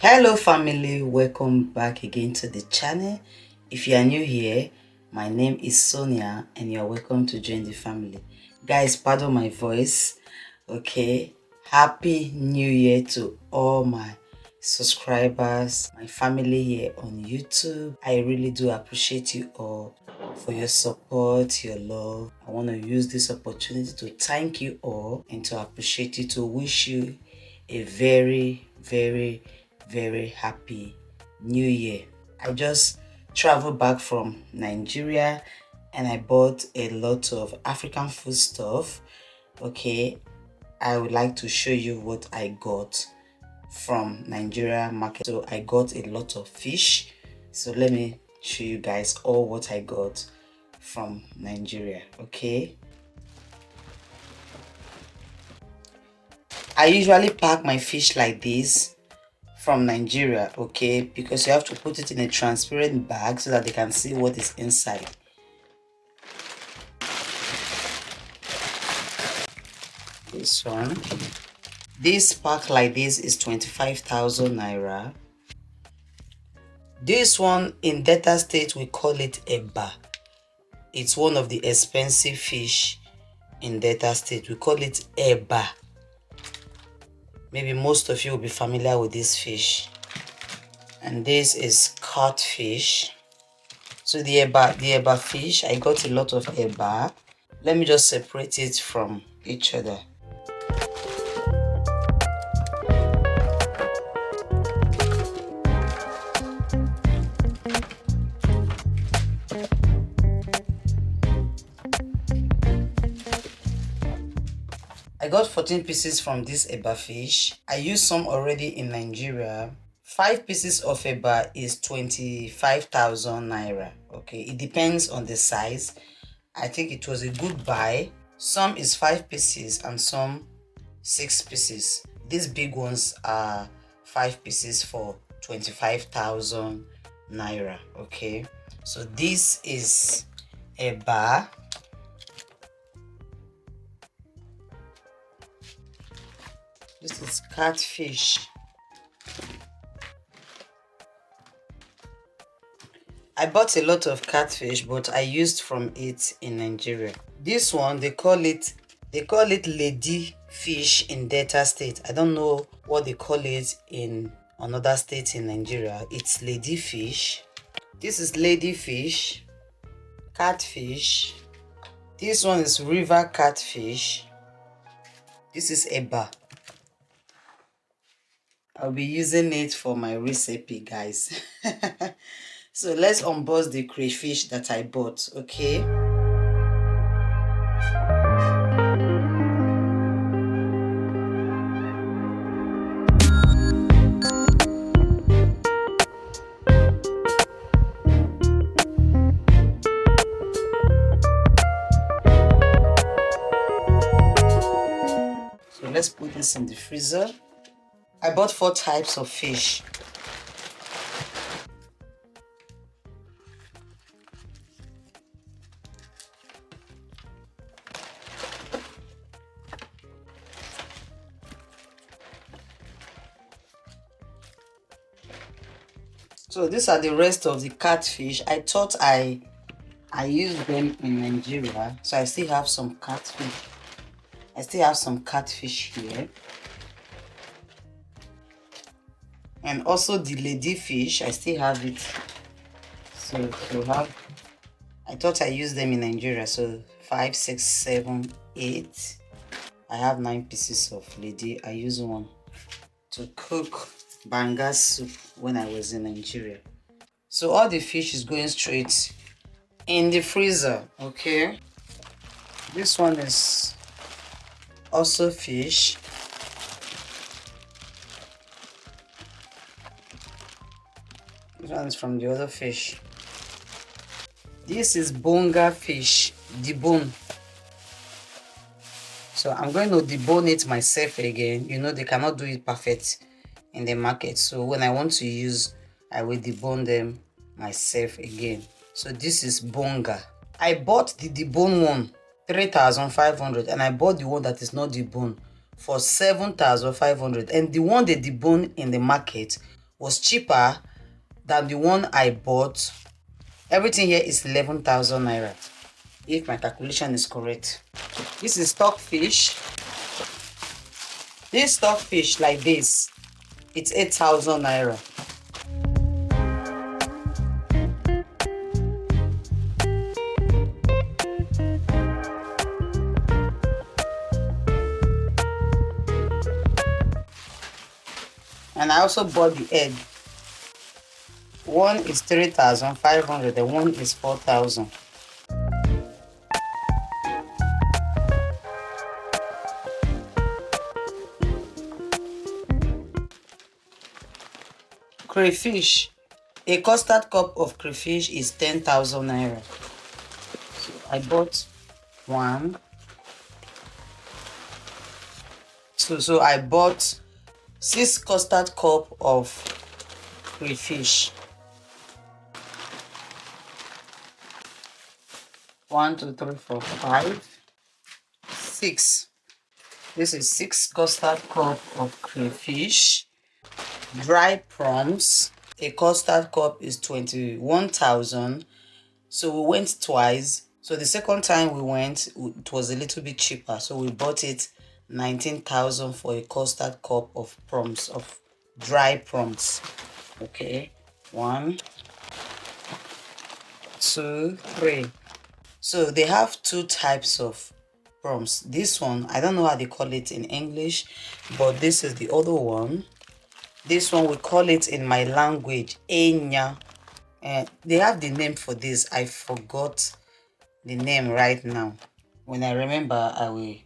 Hello family, welcome back again to the channel. If you are new here, my name is Sonia and you are welcome to join the family. Guys, pardon my voice. Okay, happy new year to all my subscribers, my family here on YouTube. I really do appreciate you all for your support, your love. I want to use this opportunity to thank you all and to appreciate you, to wish you a very happy new year. I just traveled back from Nigeria and I bought a lot of African food stuff. Okay, I would like to show you what I got from Nigeria market. So I got a lot of fish, so let me show you guys all what I got from Nigeria. Okay, I usually pack my fish like this from Nigeria, okay, because you have to put it in a transparent bag so that they can see what is inside. This pack like this is 25,000 naira. This one in Delta State we call it eba. It's one of the expensive fish in Delta State. We call it eba. Maybe most of you will be familiar with this fish. And this is catfish. So the eba fish, I got a lot of eba. Let me just separate it from each other. I got 14 pieces from this eba fish. I used some already in Nigeria. 5 pieces of eba is 25,000 naira. Okay, it depends on the size. I think it was a good buy. Some is 5 pieces and some 6 pieces. These big ones are 5 pieces for 25,000 naira. Okay, so this is eba. This is catfish. I bought a lot of catfish, but I used from it in Nigeria. This one, they call it lady fish in Delta State. I don't know what they call it in another state in Nigeria. It's lady fish. This is lady fish, catfish. This one is river catfish. This is eba. I'll be using it for my recipe, guys. So let's unbox the crayfish that I bought, okay? So let's put this in the freezer. I bought 4 types of fish. So these are the rest of the catfish. I thought I used them in Nigeria, so I still have some catfish. I still have some catfish here. And also the lady fish, I still have it. So I thought I used them in Nigeria. So 5, 6, 7, 8. I have 9 pieces of lady. I use one to cook banga soup when I was in Nigeria. So all the fish is going straight in the freezer, okay? This one is also fish. This one is from the other fish. This is bonga fish, debone. So I'm going to debone it myself again. You know, they cannot do it perfect in the market. So when I want to use, I will debone them myself again. So this is bonga. I bought the debone one 3,500 and I bought the one that is not debone for 7,500, and the one they debone in the market was cheaper than the one I bought. Everything here is 11,000 naira, if my calculation is correct. This is stockfish. This stockfish like this, it's 8,000 naira. And I also bought the egg. One is 3,500, the one is 4,000. Crayfish. A custard cup of crayfish is 10,000 naira. So I bought one. So I bought 6 custard cup of crayfish. 1, 2, 3, 4, 5, 6. This is 6 custard cup of crayfish. Dry prawns. A custard cup is 21,000. So we went twice. So the second time we went, it was a little bit cheaper. So we bought it 19,000 for a custard cup of prawns, of dry prawns. Okay, 1, 2, 3. So they have 2 types of prawns. This one, I don't know how they call it in English, but this is the other one. This one we call it in my language enya. They have the name for this. I forgot the name right now. When I remember, I will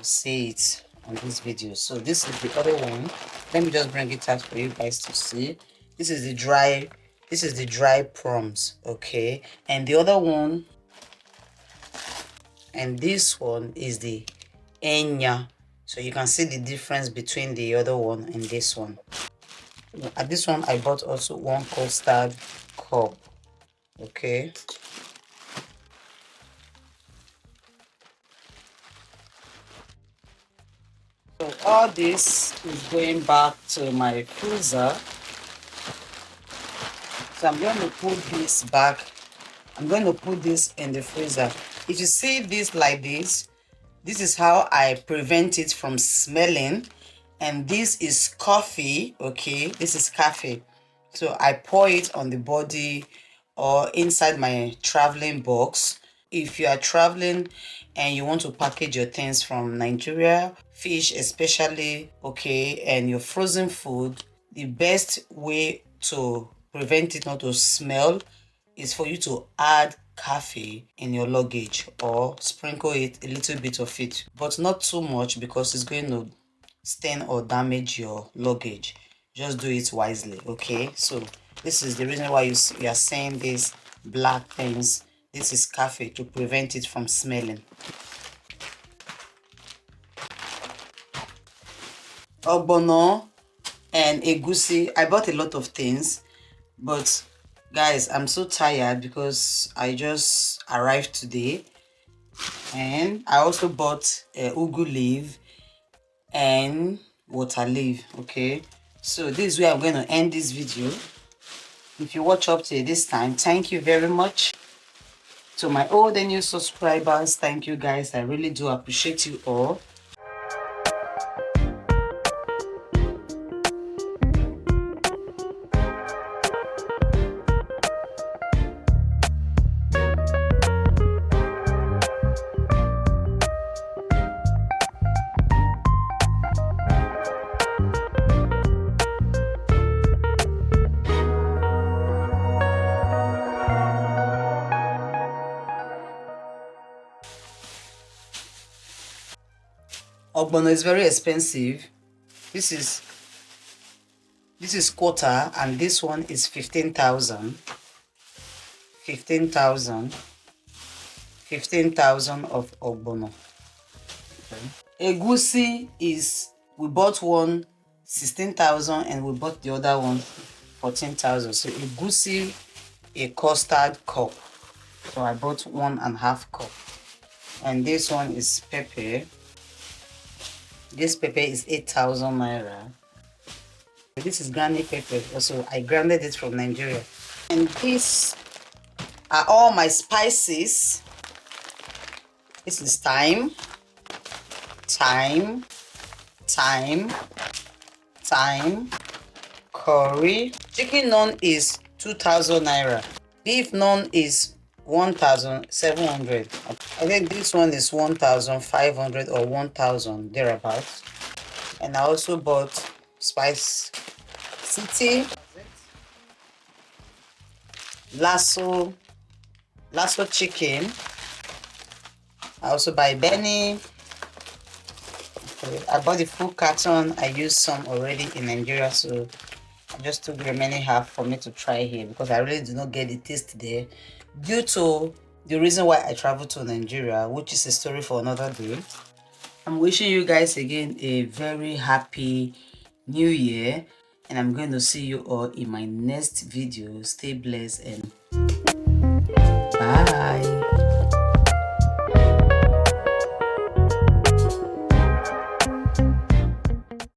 say it on this video. So this is the other one. Let me just bring it out for you guys to see. This is the dry prawns, okay? And the other one, and this one is the enya. So you can see the difference between the other one and this one. At this one I bought also 1 custard cup, okay? So all this is going back to my freezer. So I'm going to put this back. I'm going to put this in the freezer. If you see this like this is how I prevent it from smelling. And this is coffee, okay? This is coffee. So I pour it on the body or inside my traveling box. If you are traveling and you want to package your things from Nigeria, fish especially, okay, and your frozen food, the best way to prevent it not to smell is for you to add coffee in your luggage or sprinkle it, a little bit of it, but not too much because it's going to stain or damage your luggage. Just do it wisely, okay? So this is the reason why you are seeing these black things. This is coffee to prevent it from smelling. Ogbono and egusi. I bought a lot of things, but guys, I'm so tired because I just arrived today. And I also bought ugu leaf and water leaf, okay? So this is where I'm going to end this video. If you watch up to this time, thank you very much. To my old and new subscribers, thank you guys. I really do appreciate you all. Ogbono is very expensive. This is quarter and this one is 15,000. 15,000 of ogbono. Okay. Egusi is, we bought one 16,000 and we bought the other one 14,000. So egusi, a custard cup. So I bought 1.5 cup. And this one is pepper. This pepper is 8,000 naira. This is granny pepper. Also, I grounded it from Nigeria. And these are all my spices. This is thyme, curry. Chicken none is 2,000 naira. Beef none is 1,700. I think this one is 1,500 or 1,000 thereabouts. And I also bought Spice City, Lasso chicken. I also buy Benny. Okay, I bought the full carton. I used some already in Nigeria, so I just took the remaining half for me to try here because I really do not get the taste there due to the reason why I traveled to Nigeria, which is a story for another day. I'm wishing you guys again a very happy new year, and I'm going to see you all in my next video. Stay blessed and bye.